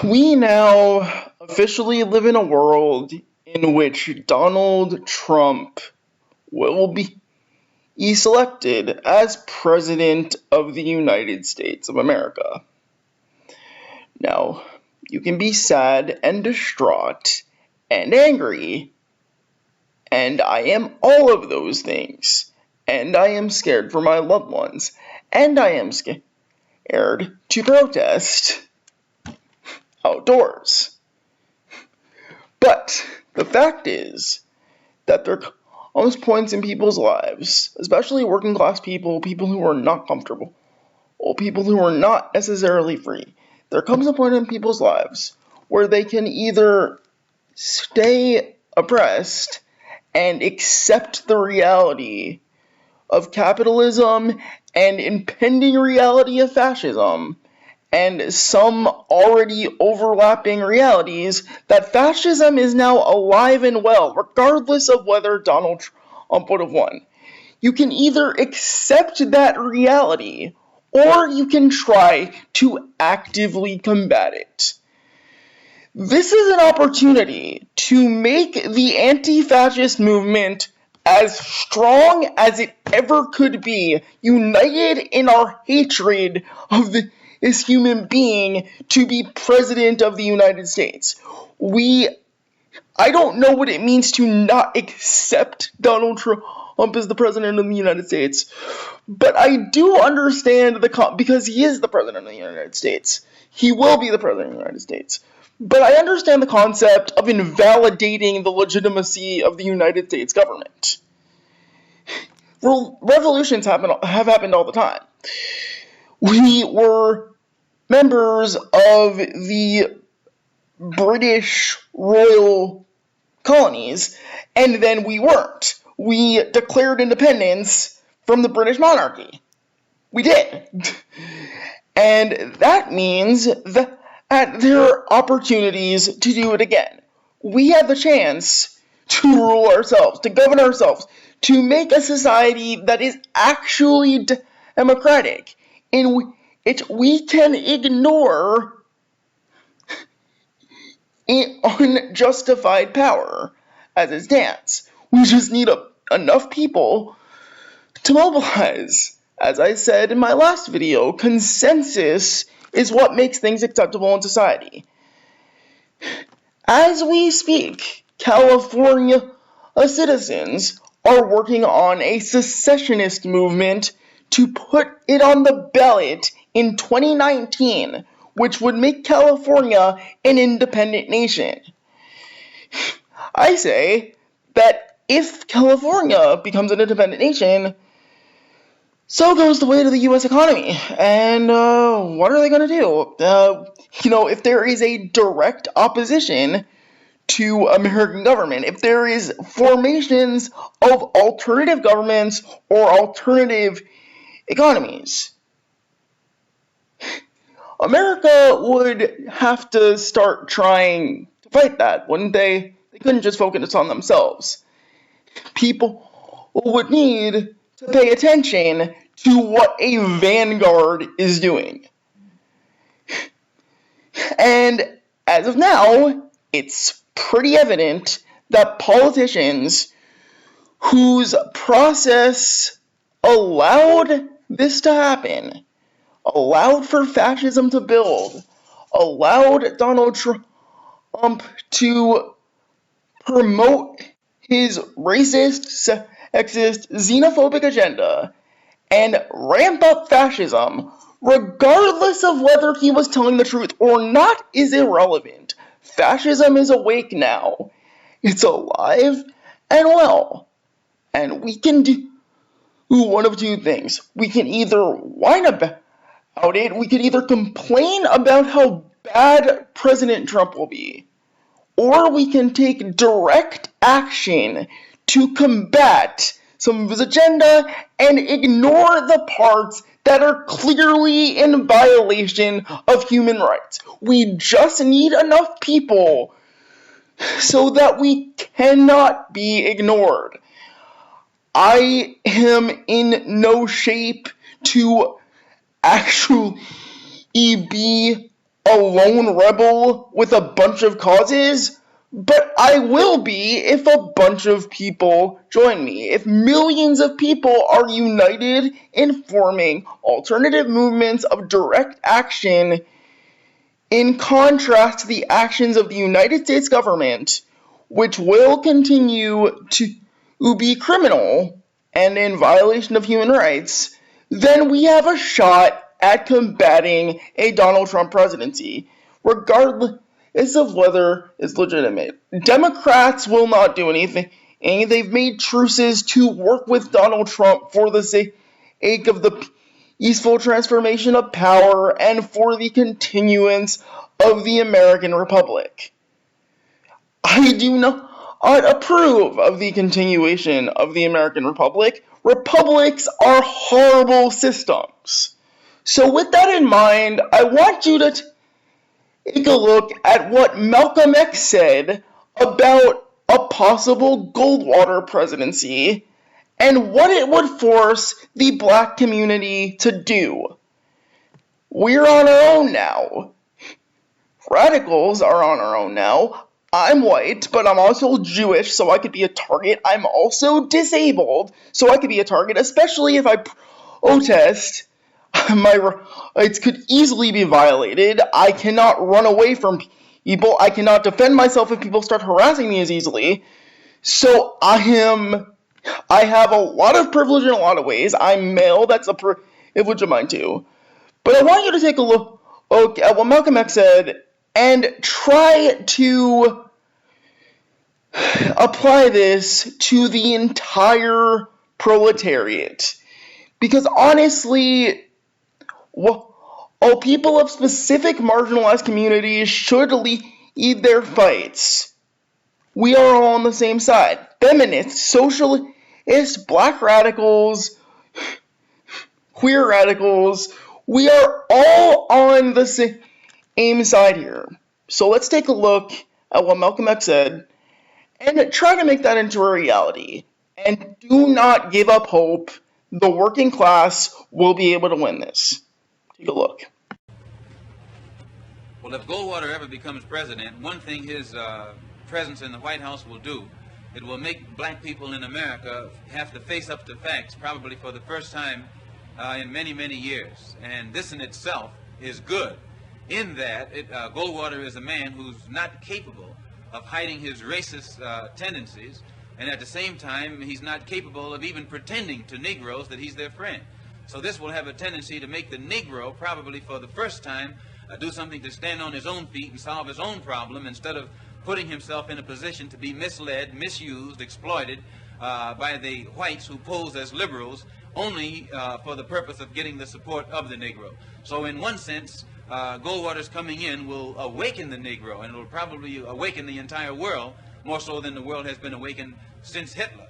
We now officially live in a world in which Donald Trump will be selected as President of the United States of America. Now, you can be sad and distraught and angry, and I am all of those things, and I am scared for my loved ones, and I am scared to protest outdoors. But the fact is that there comes points in people's lives, especially working class people, people who are not comfortable, or people who are not necessarily free. There comes a point in people's lives where they can either stay oppressed and accept the reality of capitalism and impending reality of fascism, and some already overlapping realities that fascism is now alive and well, regardless of whether Donald Trump would have won. You can either accept that reality, or you can try to actively combat it. This is an opportunity to make the anti-fascist movement as strong as it ever could be, united in our hatred of this human being to be President of the United States. I don't know what it means to not accept Donald Trump as the President of the United States, but I do understand because he is the President of the United States. He will be the President of the United States. But I understand the concept of invalidating the legitimacy of the United States government. Revolutions have happened all the time. We were members of the British royal colonies, and then we weren't. We declared independence from the British monarchy. We did. And that means that there are opportunities to do it again. We have the chance to rule ourselves, to govern ourselves, to make a society that is actually democratic, in which we can ignore unjustified power as it stands. We just need enough people to mobilize. As I said in my last video, consensus is what makes things acceptable in society. As we speak, California citizens are working on a secessionist movement to put it on the ballot in 2019, which would make California an independent nation. I say that if California becomes an independent nation, so goes the way to the U.S. economy. And what are they going to do? If there is a direct opposition to American government, if there is formations of alternative governments or alternative economies, America would have to start trying to fight that, wouldn't they? They couldn't just focus on themselves. People would need to pay attention to what a vanguard is doing. And as of now, it's pretty evident that politicians whose process allowed this to happen, allowed for fascism to build, allowed Donald Trump to promote his racist, sexist, xenophobic agenda and ramp up fascism, regardless of whether he was telling the truth or not, is irrelevant. Fascism is awake now. It's alive and well. And we can do one of two things. We can either whine about it, we could either complain about how bad President Trump will be, or we can take direct action to combat some of his agenda and ignore the parts that are clearly in violation of human rights. We just need enough people so that we cannot be ignored. I am in no shape to actually be a lone rebel with a bunch of causes, but I will be if a bunch of people join me. If millions of people are united in forming alternative movements of direct action in contrast to the actions of the United States government, which will continue to be criminal and in violation of human rights, then we have a shot at combating a Donald Trump presidency, regardless of whether it's legitimate. Democrats will not do anything, and they've made truces to work with Donald Trump for the sake of the peaceful transformation of power and for the continuance of the American Republic. I do not approve of the continuation of the American Republic. Republics are horrible systems. So with that in mind, I want you to take a look at what Malcolm X said about a possible Goldwater presidency and what it would force the black community to do. We're on our own now. Radicals are on our own now. I'm white, but I'm also Jewish, so I could be a target. I'm also disabled, so I could be a target, especially if I protest. My rights could easily be violated. I cannot run away from people. I cannot defend myself if people start harassing me as easily. So I have a lot of privilege in a lot of ways. I'm male, that's a privilege of mine too. But I want you to take a look at what Malcolm X said and try to apply this to the entire proletariat. Because honestly, people of specific marginalized communities should lead their fights. We are all on the same side. Feminists, socialists, black radicals, queer radicals, we are all on the same side here. So let's take a look at what Malcolm X said and try to make that into a reality. And do not give up hope. The working class will be able to win this. Take a look. Well, if Goldwater ever becomes president, one thing his presence in the White House will do, it will make black people in America have to face up to facts, probably for the first time in many, many years. And this in itself is good, in that Goldwater is a man who's not capable of hiding his racist tendencies, and at the same time, he's not capable of even pretending to Negroes that he's their friend. So this will have a tendency to make the Negro, probably for the first time, do something to stand on his own feet and solve his own problem, instead of putting himself in a position to be misled, misused, exploited by the whites who pose as liberals only for the purpose of getting the support of the Negro. So in one sense, Goldwater's coming in will awaken the Negro, and it will probably awaken the entire world, more so than the world has been awakened since Hitler.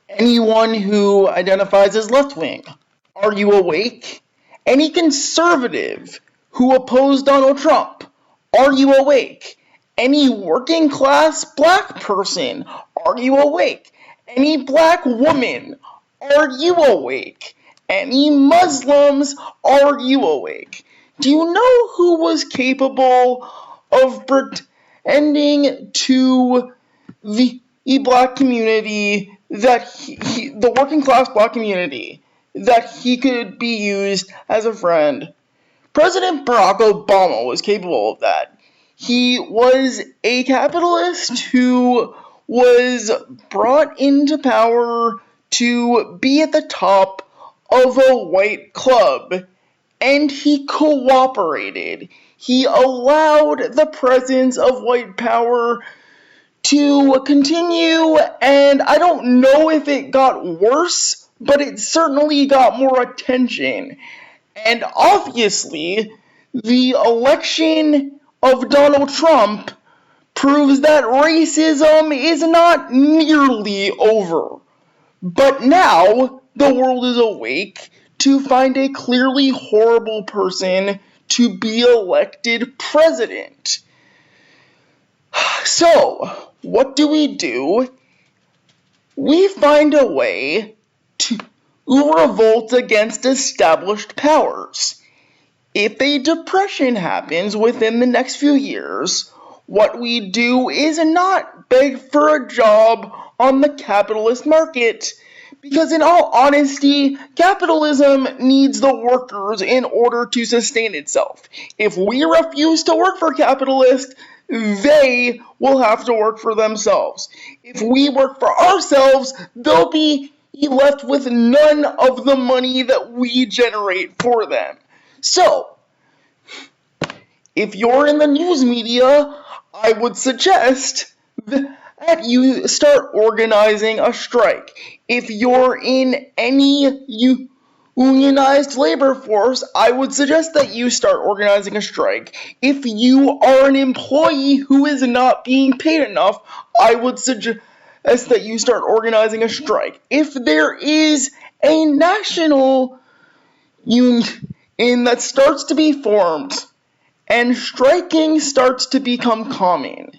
Anyone who identifies as left-wing, are you awake? Any conservative who opposed Donald Trump, are you awake? Any working class black person, are you awake? Any black woman, are you awake? Any Muslims, are you awake? Do you know who was capable of pretending to the black community that the working class black community, that he could be used as a friend? President Barack Obama was capable of that. He was a capitalist who was brought into power to be at the top of a white club, and he cooperated. He allowed the presence of white power to continue, and I don't know if it got worse, but it certainly got more attention. And obviously, the election of Donald Trump proves that racism is not nearly over. But now, the world is awake to find a clearly horrible person to be elected president. So, what do? We find a way to revolt against established powers. If a depression happens within the next few years, what we do is not beg for a job on the capitalist market, because in all honesty, capitalism needs the workers in order to sustain itself. If we refuse to work for capitalists, they will have to work for themselves. If we work for ourselves, they'll be left with none of the money that we generate for them. So, if you're in the news media, I would suggest that you start organizing a strike. If you're in any unionized labor force, I would suggest that you start organizing a strike. If you are an employee who is not being paid enough, I would suggest that you start organizing a strike. If there is a national union that starts to be formed, and striking starts to become common,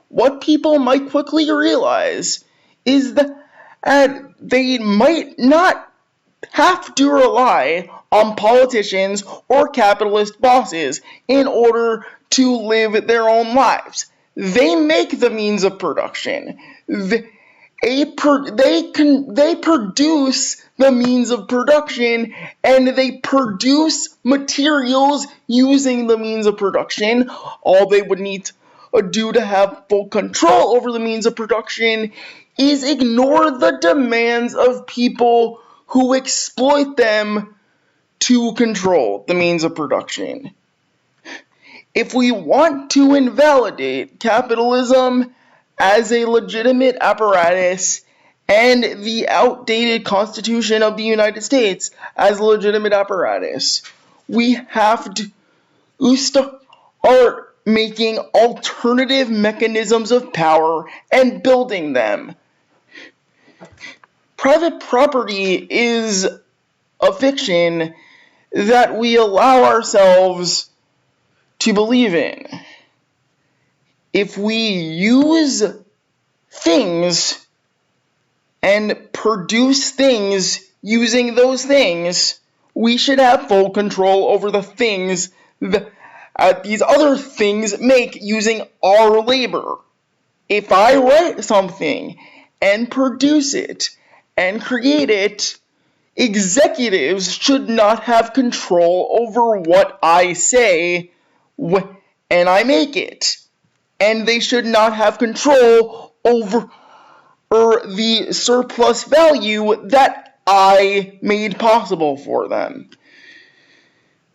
what people might quickly realize is that they might not have to rely on politicians or capitalist bosses in order to live their own lives. They make the means of production. They produce the means of production, and they produce materials using the means of production. All they would need to do to have full control over the means of production is ignore the demands of people who exploit them to control the means of production. If we want to invalidate capitalism as a legitimate apparatus and the outdated Constitution of the United States as a legitimate apparatus, we have to start making alternative mechanisms of power and building them. Private property is a fiction that we allow ourselves to believe in. If we use things and produce things using those things, we should have full control over the things that these other things make using our labor. If I write something and produce it and create it, executives should not have control over what I say and I make it. And they should not have control over the surplus value that I made possible for them.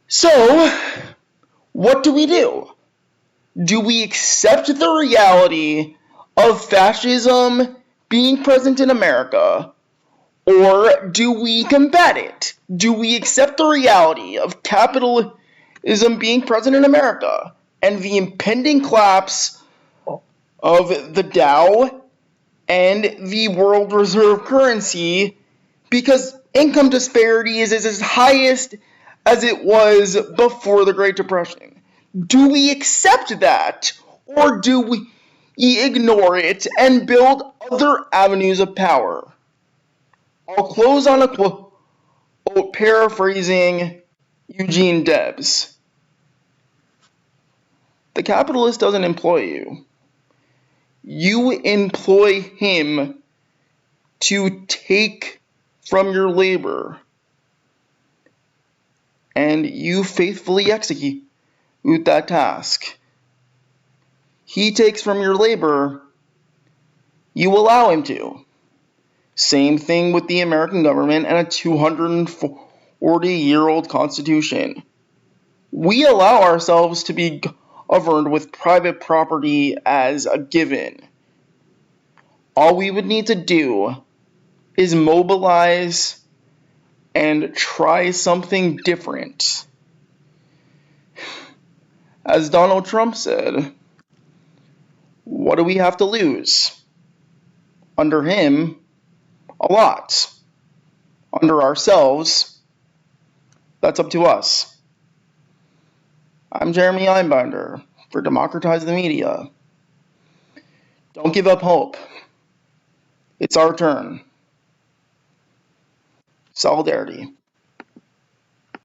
So, what do we do? Do we accept the reality of fascism being present in America, or do we combat it? Do we accept the reality of capitalism being present in America and the impending collapse of the Dow and the world reserve currency, because income disparity is as highest as it was before the Great Depression? Do we accept that, or do we ignore it and build other avenues of power? I'll close on a quote paraphrasing Eugene Debs. The capitalist doesn't employ you. You employ him to take from your labor, and you faithfully execute that task. He takes from your labor, you allow him to. Same thing with the American government and a 240-year-old constitution. We allow ourselves to be governed with private property as a given. All we would need to do is mobilize and try something different. As Donald Trump said, what do we have to lose? Under him, a lot. Under ourselves, that's up to us. I'm Jeremy Einbinder for Democratize the Media. Don't give up hope. It's our turn. Solidarity.